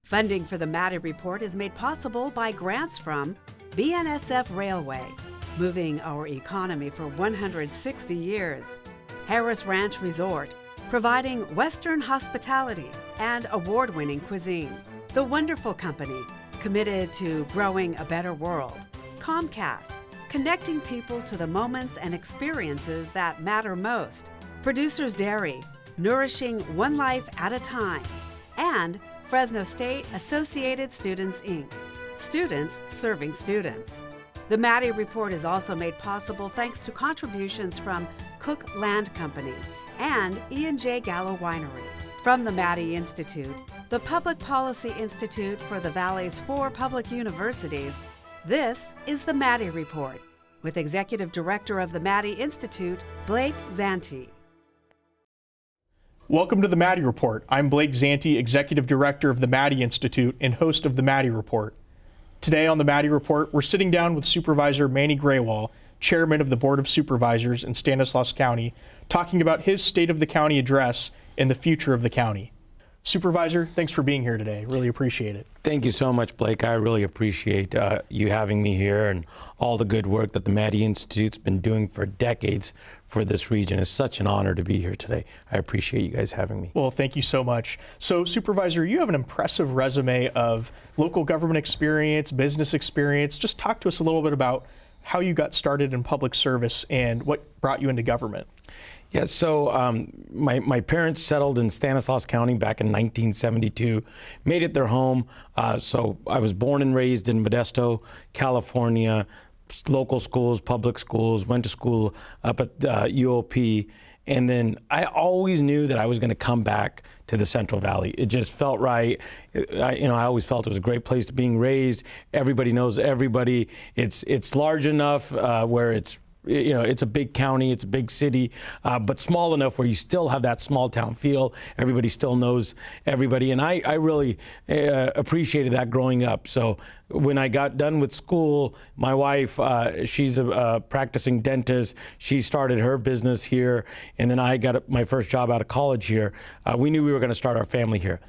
Funding for the Maddy Report is made possible by grants from BNSF Railway, moving our economy for 160 years. Harris Ranch Resort, providing Western hospitality and award-winning cuisine. The Wonderful Company, committed to growing a better world. Comcast, connecting people to the moments and experiences that matter most. Producers Dairy, nourishing one life at a time. And Fresno State Associated Students, Inc., students serving students. The Maddy Report is also made possible thanks to contributions from Cook Land Company and E&J Gallo Winery. From the Maddy Institute, the Public Policy Institute for the Valley's 4 public universities, this is the Maddy Report with Executive Director of the Maddy Institute, Blake Zante. Welcome to the Maddy Report. I'm Blake Zante, Executive Director of the Maddy Institute and host of the Maddy Report. Today on the Maddy Report, we're sitting down with Supervisor Maddy Grewal, Chairman of the Board of Supervisors in Stanislaus County, talking about his State of the County address and the future of the county. Supervisor, thanks for being here today. Really appreciate it. Thank you so much, Blake. I really appreciate you having me here and all the good work that the Maddy Institute's been doing for decades for this region. It's such an honor to be here today. I appreciate you guys having me. Well, thank you so much. So, Supervisor, you have an impressive resume of local government experience, business experience. Just talk to us a little bit about how you got started in public service and what brought you into government. Yeah, so my parents settled in Stanislaus County back in 1972, made it their home. So I was born and raised in Modesto, California, local schools, public schools, went to school up at UOP. And then I always knew that I was going to come back to the Central Valley. It just felt right. I always felt it was a great place to being raised. Everybody knows everybody. It's large enough where it's a big county, it's a big city, but small enough where you still have that small town feel. Everybody still knows everybody, and I really appreciated that growing up. So when I got done with school, my wife, she's a practicing dentist. She started her business here, and then I got my first job out of college here. We knew we were going to start our family here.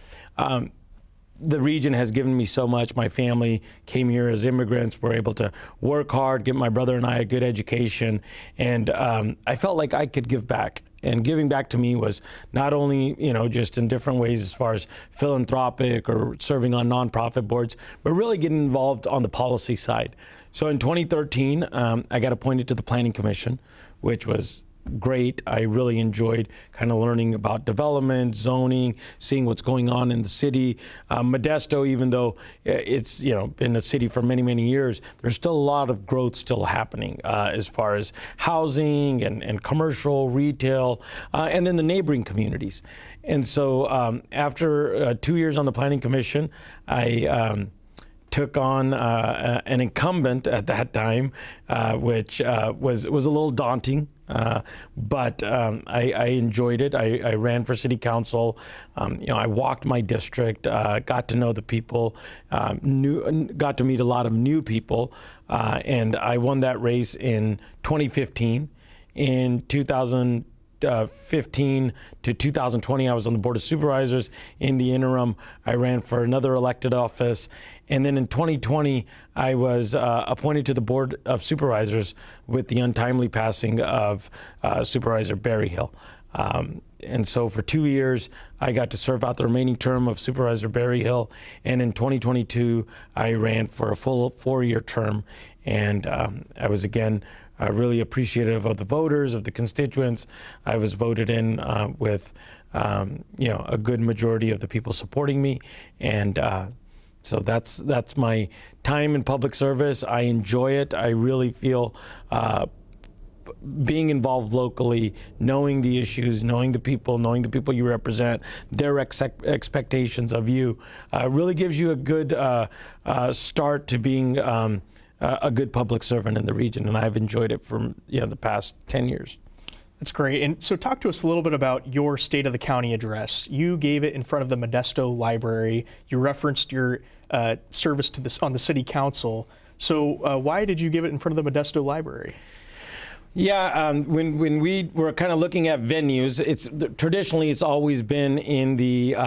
The region has given me so much. My family came here as immigrants, were able to work hard, give my brother and I a good education, and I felt like I could give back. And giving back to me was not only, just in different ways as far as philanthropic or serving on nonprofit boards, but really getting involved on the policy side. So in 2013, I got appointed to the Planning Commission, which was great. I really enjoyed kind of learning about development, zoning, seeing what's going on in the city. Modesto, even though it's been a city for many, many years, there's still a lot of growth still happening as far as housing and commercial, retail, and then the neighboring communities. And so after 2 years on the Planning Commission, I took on an incumbent at that time, which was a little daunting. But I enjoyed it. I ran for city council. I walked my district, got to know the people, got to meet a lot of new people, and I won that race in 2015. In 2015 to 2020, I was on the Board of Supervisors. In the interim, I ran for another elected office. And then in 2020, I was appointed to the Board of Supervisors with the untimely passing of Supervisor Berryhill. And so for 2 years, I got to serve out the remaining term of Supervisor Berryhill. And in 2022, I ran for a full 4-year term. And I was, again, really appreciative of the voters, of the constituents. I was voted in with, a good majority of the people supporting me. And so that's my time in public service. I enjoy it. I really feel being involved locally, knowing the issues, knowing the people you represent, their expectations of you, really gives you a good start to being a good public servant in the region. And I've enjoyed it for the past 10 years. That's great. And so talk to us a little bit about your State of the County address. You gave it in front of the Modesto Library. You referenced your service to this on the City Council. So why did you give it in front of the Modesto Library? Yeah, when we were kind of looking at venues, traditionally it's always been in the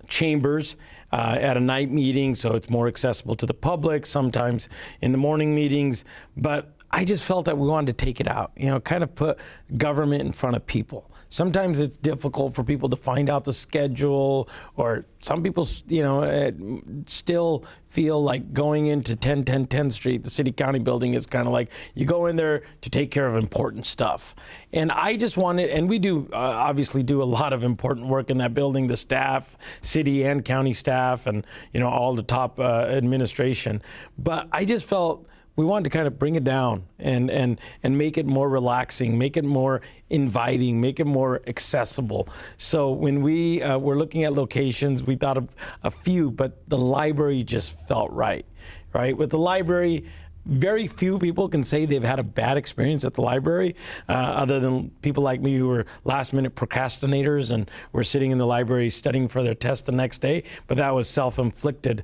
chambers. at a night meeting, so it's more accessible to the public, sometimes in the morning meetings. But I just felt that we wanted to take it out, kind of put government in front of people. Sometimes it's difficult for people to find out the schedule, or some people, still feel like going into 1010 10th Street, the city county building, is kind of like you go in there to take care of important stuff. And I just wanted, and we do obviously do a lot of important work in that building, the staff, city and county staff, and all the top administration. But I just felt we wanted to kind of bring it down and make it more relaxing, make it more inviting, make it more accessible. So when we were looking at locations, we thought of a few, but the library just felt right? With the library, very few people can say they've had a bad experience at the library, other than people like me who were last-minute procrastinators and were sitting in the library studying for their test the next day. But that was self-inflicted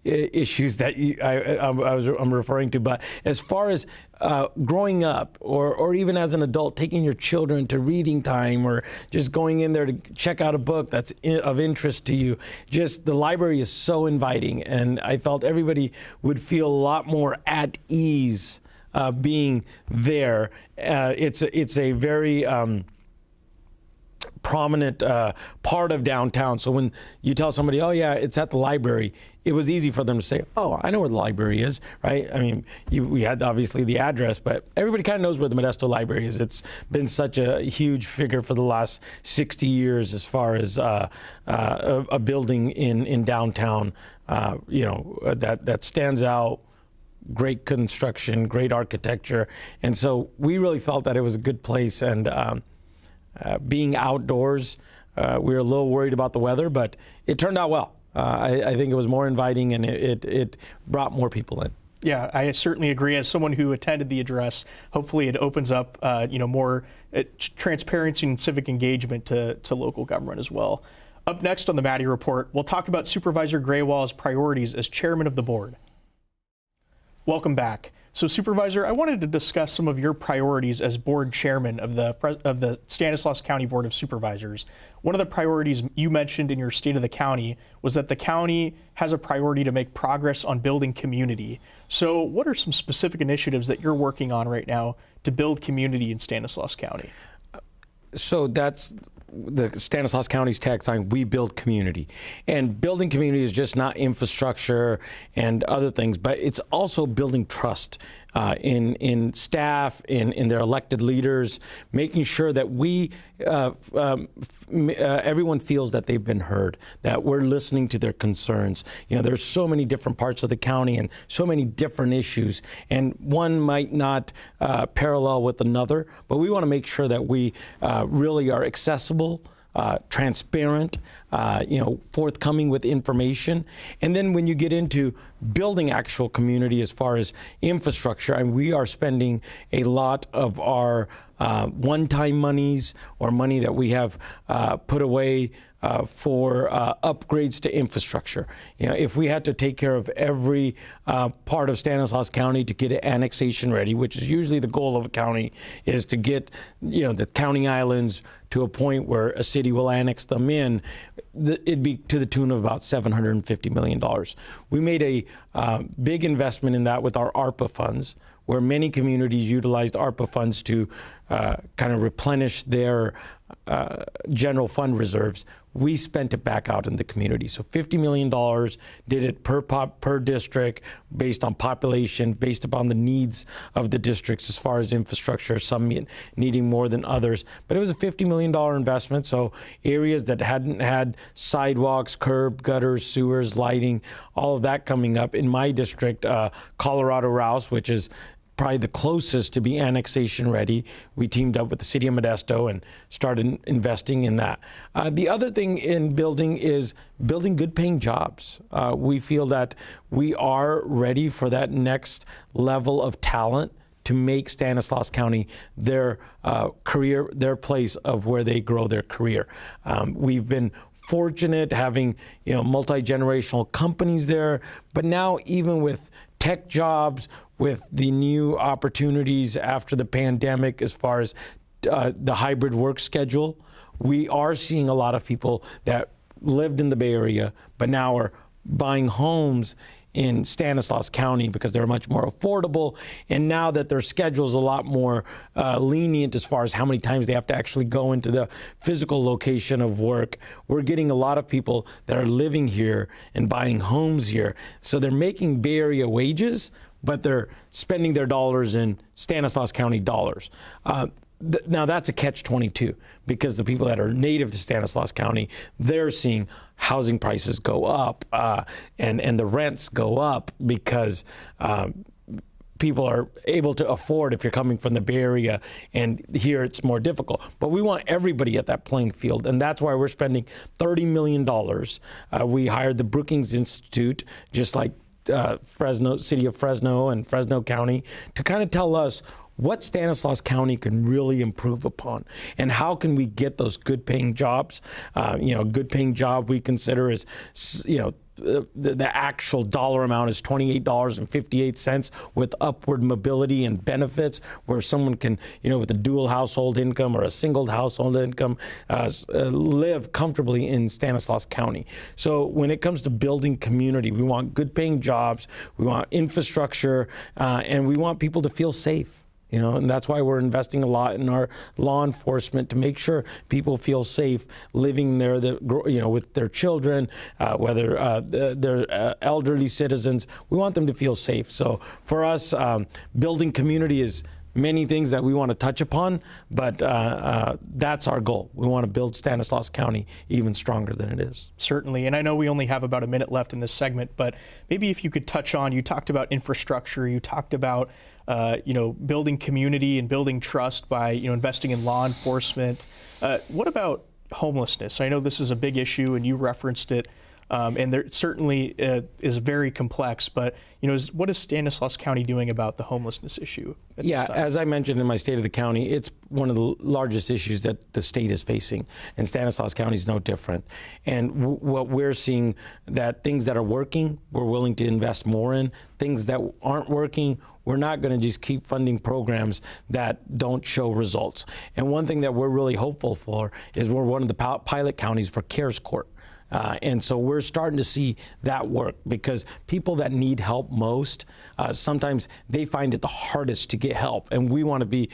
issues that I'm referring to. But as far as growing up, or even as an adult, taking your children to reading time, or just going in there to check out a book that's of interest to you, just the library is so inviting, and I felt everybody would feel a lot more at ease being there. It's a very prominent part of downtown. So when you tell somebody, oh yeah, it's at the library, it was easy for them to say, oh, I know where the library is, right? I mean, we had obviously the address, but everybody kind of knows where the Modesto Library is. It's been such a huge figure for the last 60 years as far as a building in downtown, that stands out. Great construction, great architecture. And so we really felt that it was a good place. And being outdoors, we were a little worried about the weather, but it turned out well. I think it was more inviting, and it brought more people in. Yeah, I certainly agree. As someone who attended the address, hopefully it opens up, more transparency and civic engagement to local government as well. Up next on the Maddy Report, we'll talk about Supervisor Grewal's priorities as chairman of the board. Welcome back. So, Supervisor, I wanted to discuss some of your priorities as board chairman of the Stanislaus County Board of Supervisors. One of the priorities you mentioned in your State of the County was that the county has a priority to make progress on building community. So, what are some specific initiatives that you're working on right now to build community in Stanislaus County? So that's the Stanislaus County's tagline, we build community. And building community is just not infrastructure and other things, but it's also building trust in staff, in their elected leaders, making sure that everyone feels that they've been heard, that we're listening to their concerns. There's so many different parts of the county and so many different issues, and one might not parallel with another, but we want to make sure that we really are accessible, transparent, forthcoming with information. And then when you get into building actual community as far as infrastructure, and we are spending a lot of our one-time monies or money that we have put away for upgrades to infrastructure. If we had to take care of every part of Stanislaus County to get it annexation ready, which is usually the goal of a county, is to get the county islands to a point where a city will annex them in, it'd be to the tune of about $750 million. We made a big investment in that with our ARPA funds, where many communities utilized ARPA funds to kind of replenish their general fund reserves. We spent it back out in the community. So $50 million, did it per district, based on population, based upon the needs of the districts as far as infrastructure, some needing more than others. But it was a $50 million investment, so areas that hadn't had sidewalks, curb, gutters, sewers, lighting, all of that coming up. In my district, Colorado Rouse, which is probably the closest to be annexation ready, we teamed up with the city of Modesto and started investing in that. The other thing in building is building good paying jobs. We feel that we are ready for that next level of talent to make Stanislaus County their career, their place of where they grow their career. We've been fortunate having multi-generational companies there, but now even with tech jobs, with the new opportunities after the pandemic as far as the hybrid work schedule, we are seeing a lot of people that lived in the Bay Area, but now are buying homes in Stanislaus County because they're much more affordable. And now that their schedule is a lot more lenient as far as how many times they have to actually go into the physical location of work, we're getting a lot of people that are living here and buying homes here. So they're making Bay Area wages, but they're spending their dollars in Stanislaus County dollars. Now that's a catch-22 because the people that are native to Stanislaus County, they're seeing housing prices go up and the rents go up because people are able to afford if you're coming from the Bay Area, and here it's more difficult. But we want everybody at that playing field, and that's why we're spending $30 million. We hired the Brookings Institute, just like Fresno, City of Fresno and Fresno County, to kind of tell us what Stanislaus County can really improve upon, and how can we get those good-paying jobs. Good paying job we consider is, the actual dollar amount is $28.58 with upward mobility and benefits, where someone can, with a dual household income or a single household income, live comfortably in Stanislaus County. So when it comes to building community, we want good-paying jobs, we want infrastructure, and we want people to feel safe. And that's why we're investing a lot in our law enforcement to make sure people feel safe living there, with their children, whether they're elderly citizens. We want them to feel safe. So for us, building community is many things that we want to touch upon, but that's our goal. We want to build Stanislaus County even stronger than it is. Certainly, and I know we only have about a minute left in this segment, but maybe if you could touch on, you talked about infrastructure, you talked about building community and building trust by investing in law enforcement. What about homelessness? I know this is a big issue, and you referenced it. And there certainly is very complex, but what is Stanislaus County doing about the homelessness issue at this time? As I mentioned in my State of the County, it's one of the largest issues that the state is facing, and Stanislaus County is no different. And what we're seeing, that things that are working, we're willing to invest more in. Things that aren't working, we're not going to just keep funding programs that don't show results. And one thing that we're really hopeful for is we're one of the pilot counties for CARES Court. And so we're starting to see that work, because people that need help most, sometimes they find it the hardest to get help. And we want to be,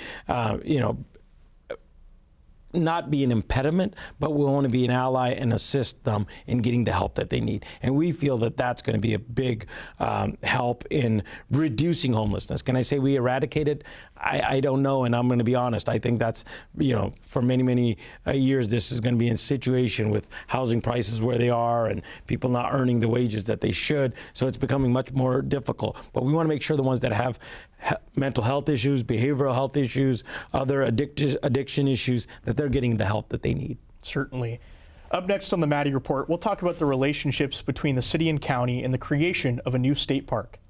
not be an impediment, but we want to be an ally and assist them in getting the help that they need. And we feel that that's going to be a big help in reducing homelessness. Can I say we eradicate it? I don't know, and I'm going to be honest. I think that's, for many, many years, this is going to be a situation with housing prices where they are and people not earning the wages that they should. So it's becoming much more difficult. But we want to make sure the ones that have mental health issues, behavioral health issues, other addiction issues, that they're getting the help that they need. Certainly. Up next on the Maddy Report, we'll talk about the relationships between the city and county and the creation of a new state park.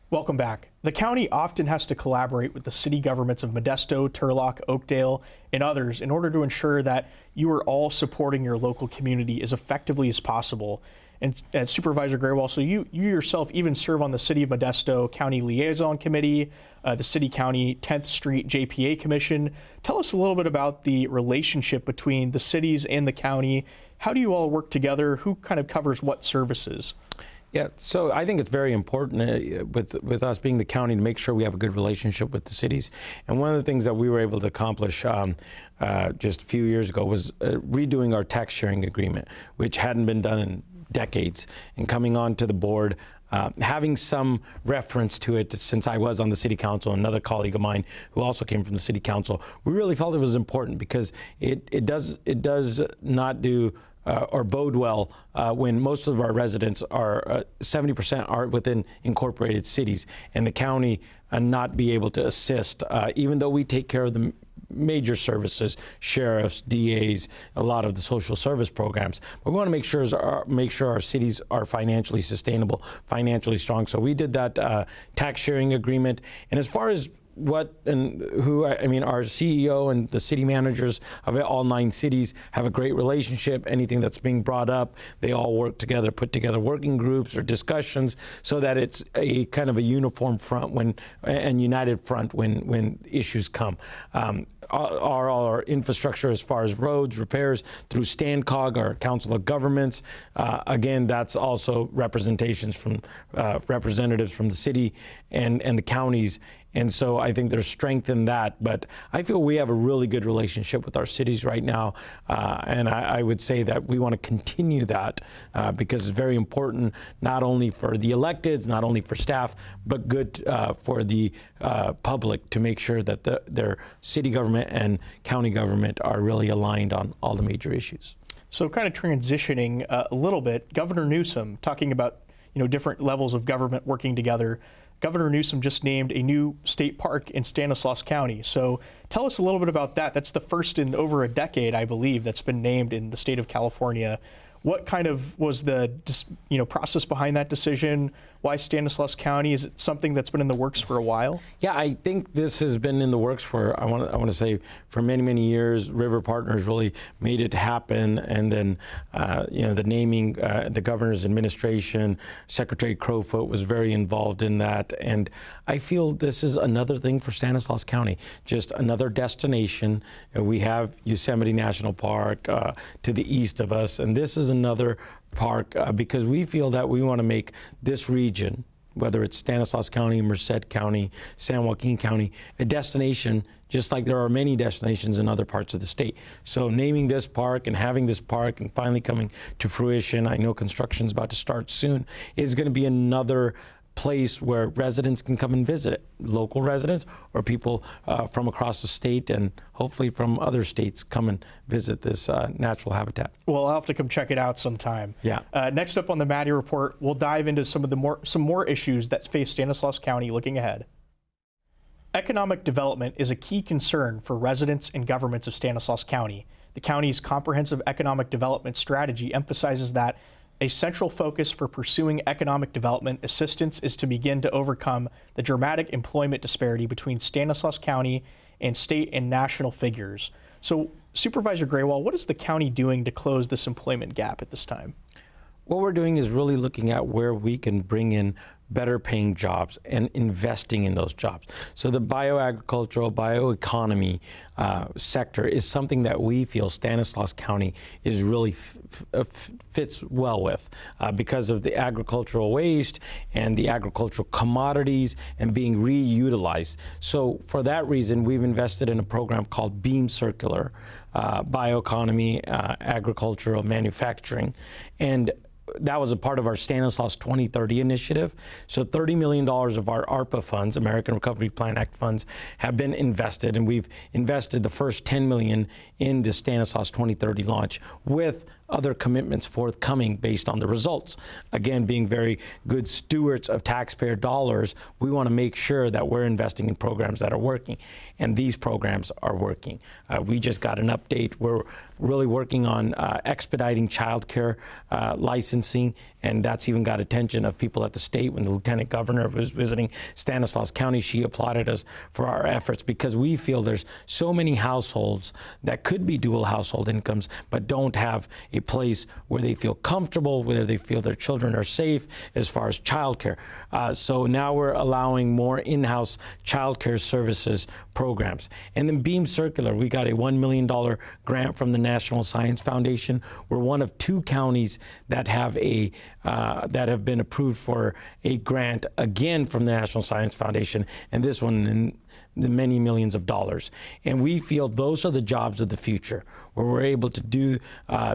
Welcome back. The county often has to collaborate with the city governments of Modesto, Turlock, Oakdale, and others in order to ensure that you are all supporting your local community as effectively as possible. And Supervisor Grewal, so you yourself even serve on the City of Modesto County Liaison Committee, the City County 10th Street JPA Commission. Tell us a little bit about the relationship between the cities and the county. How do you all work together? Who kind of covers what services? Yeah, so I think it's very important with us being the county to make sure we have a good relationship with the cities. And one of the things that we were able to accomplish just a few years ago was redoing our tax sharing agreement, which hadn't been done in decades, and coming on to the board, having some reference to it since I was on the city council, another colleague of mine who also came from the city council. We really felt it was important because it does not do or bode well when most of our residents are 70% are within incorporated cities, and the county not be able to assist, even though we take care of the major services, sheriffs, DAs, a lot of the social service programs. But we want to make sure our cities are financially sustainable, financially strong. So we did that tax sharing agreement. And as far as our CEO and the city managers of all 9 cities have a great relationship. Anything that's being brought up, they all work together, put together working groups or discussions so that it's a kind of a uniform front and united front when issues come. Our infrastructure as far as roads, repairs through StanCog, our Council of Governments. Again, that's also representations from representatives from the city and the counties. And so I think there's strength in that. But I feel we have a really good relationship with our cities right now. And I would say that we want to continue that because it's very important, not only for the electeds, not only for staff, but good for the public to make sure that their city government and county government are really aligned on all the major issues. So kind of transitioning a little bit, Governor Newsom talking about different levels of government working together. Governor Newsom just named a new state park in Stanislaus County. So tell us a little bit about that. That's the first in over a decade, I believe, that's been named in the state of California. What kind of was the process behind that decision? Why Stanislaus County? Is it something that's been in the works for a while? Yeah, I think this has been in the works for, I want to say, for many, many years. River Partners really made it happen. And then, the naming, the governor's administration, Secretary Crowfoot was very involved in that. And I feel this is another thing for Stanislaus County, just another destination. We have Yosemite National Park to the east of us, and this is another park because we feel that we want to make this region, whether it's Stanislaus County, Merced County, San Joaquin County, a destination just like there are many destinations in other parts of the state. So naming this park and having this park and finally coming to fruition, I know construction's about to start soon, is going to be another place where residents can come and visit it, local residents or people from across the state and hopefully from other states come and visit this natural habitat. Well, I'll have to come check it out sometime. Yeah. Next up on the Maddy Report, we'll dive into some more issues that face Stanislaus County looking ahead. Economic development is a key concern for residents and governments of Stanislaus County. The county's comprehensive economic development strategy emphasizes that a central focus for pursuing economic development assistance is to begin to overcome the dramatic employment disparity between Stanislaus County and state and national figures. So, Supervisor Grewal, what is the county doing to close this employment gap at this time? What we're doing is really looking at where we can bring in better paying jobs and investing in those jobs. So the bioagricultural, bioeconomy sector is something that we feel Stanislaus County is really fits well with because of the agricultural waste and the agricultural commodities and being reutilized. So for that reason, we've invested in a program called Beam Circular, bioeconomy, agricultural manufacturing, and that was a part of our Stanislaus 2030 initiative. So $30 million of our ARPA funds, American Recovery Plan Act funds, have been invested, and we've invested the first $10 million in the Stanislaus 2030 launch with other commitments forthcoming based on the results. Again, being very good stewards of taxpayer dollars, we want to make sure that we're investing in programs that are working, and these programs are working. We just got an update. We're really working on expediting childcare licensing, and that's even got attention of people at the state. When the lieutenant governor was visiting Stanislaus County, she applauded us for our efforts because we feel there's so many households that could be dual household incomes but don't have a place where they feel comfortable, where they feel their children are safe as far as childcare. So now we're allowing more in-house childcare services programs. And then Beam Circular, we got a $1 million grant from the National Science Foundation. We're one of 2 counties that have been approved for a grant again from the National Science Foundation, and this one in the many millions of dollars. And we feel those are the jobs of the future, where we're able to do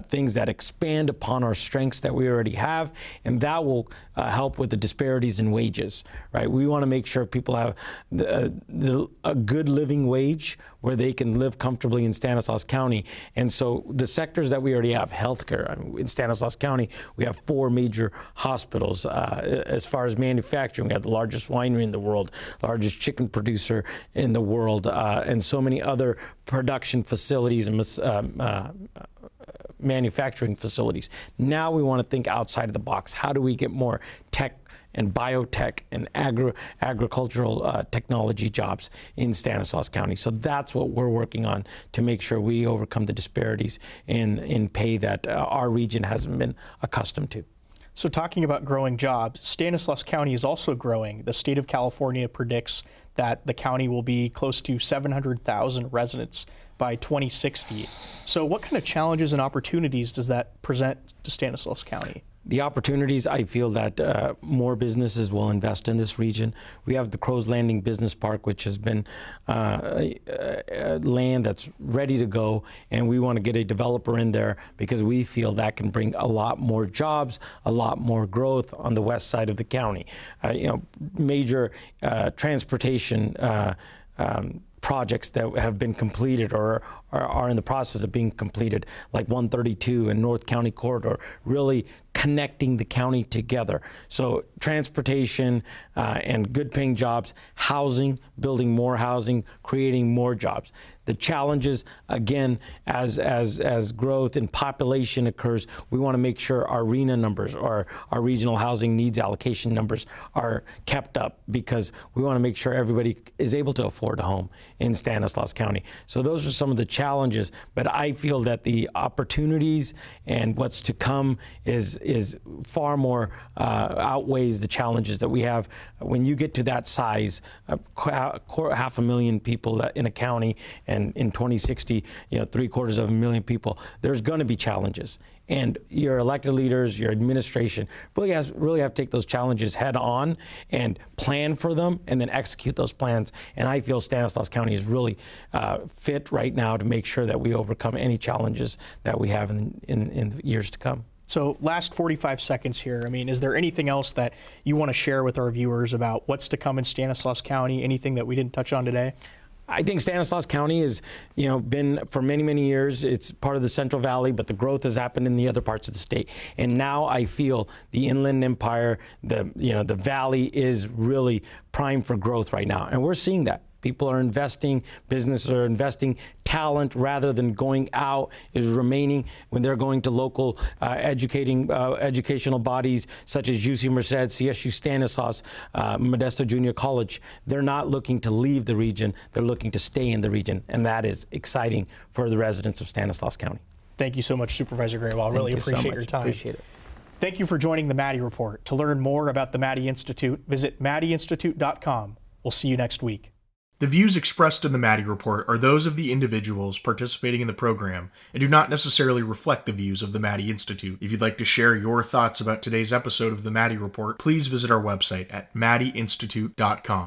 things that expand upon our strengths that we already have, and that will help with the disparities in wages, right? We want to make sure people have a good living wage where they can live comfortably in Stanislaus County. And so the sectors that we already have, healthcare, in Stanislaus County, we have 4 major hospitals. As far as manufacturing, we have the largest winery in the world, largest chicken producer in the world, and so many other production facilities and manufacturing facilities. Now we want to think outside of the box. How do we get more tech and biotech and agricultural technology jobs in Stanislaus County? So that's what we're working on to make sure we overcome the disparities in pay that our region hasn't been accustomed to. So talking about growing jobs, Stanislaus County is also growing. The state of California predicts that the county will be close to 700,000 residents by 2060. So what kind of challenges and opportunities does that present to Stanislaus County? The opportunities, I feel that more businesses will invest in this region. We have the Crow's Landing Business Park, which has been land that's ready to go, and we want to get a developer in there because we feel that can bring a lot more jobs, a lot more growth on the west side of the county. Major transportation projects that have been completed or are in the process of being completed, like 132 and North County Corridor, really connecting the county together. So transportation and good paying jobs, housing, building more housing, creating more jobs. The challenges, again, as growth in population occurs, we want to make sure our RENA numbers or our regional housing needs allocation numbers are kept up, because we want to make sure everybody is able to afford a home in Stanislaus County. So those are some of the challenges, but I feel that the opportunities and what's to come is far more outweighs the challenges that we have. When you get to that size, 500,000 people in a county, and in 2060, 750,000 people, there's going to be challenges. And your elected leaders, your administration really have to take those challenges head on and plan for them and then execute those plans. And I feel Stanislaus County is really fit right now to make sure that we overcome any challenges that we have in years to come. So last 45 seconds here. I mean, is there anything else that you want to share with our viewers about what's to come in Stanislaus County? Anything that we didn't touch on today? I think Stanislaus County has, been for many, many years. It's part of the Central Valley, but the growth has happened in the other parts of the state. And now I feel the Inland Empire, the valley is really primed for growth right now, and we're seeing that. People are investing, businesses are investing, talent rather than going out is remaining when they're going to local educational bodies such as UC Merced, CSU Stanislaus, Modesto Junior College. They're not looking to leave the region, they're looking to stay in the region, and that is exciting for the residents of Stanislaus County. Thank you so much, Supervisor Grewal. Really appreciate your time. Appreciate it. Thank you for joining the Maddy Report. To learn more about the Maddy Institute, visit maddyinstitute.com. We'll see you next week. The views expressed in the Maddy Report are those of the individuals participating in the program and do not necessarily reflect the views of the Maddy Institute. If you'd like to share your thoughts about today's episode of the Maddy Report, please visit our website at maddyinstitute.com.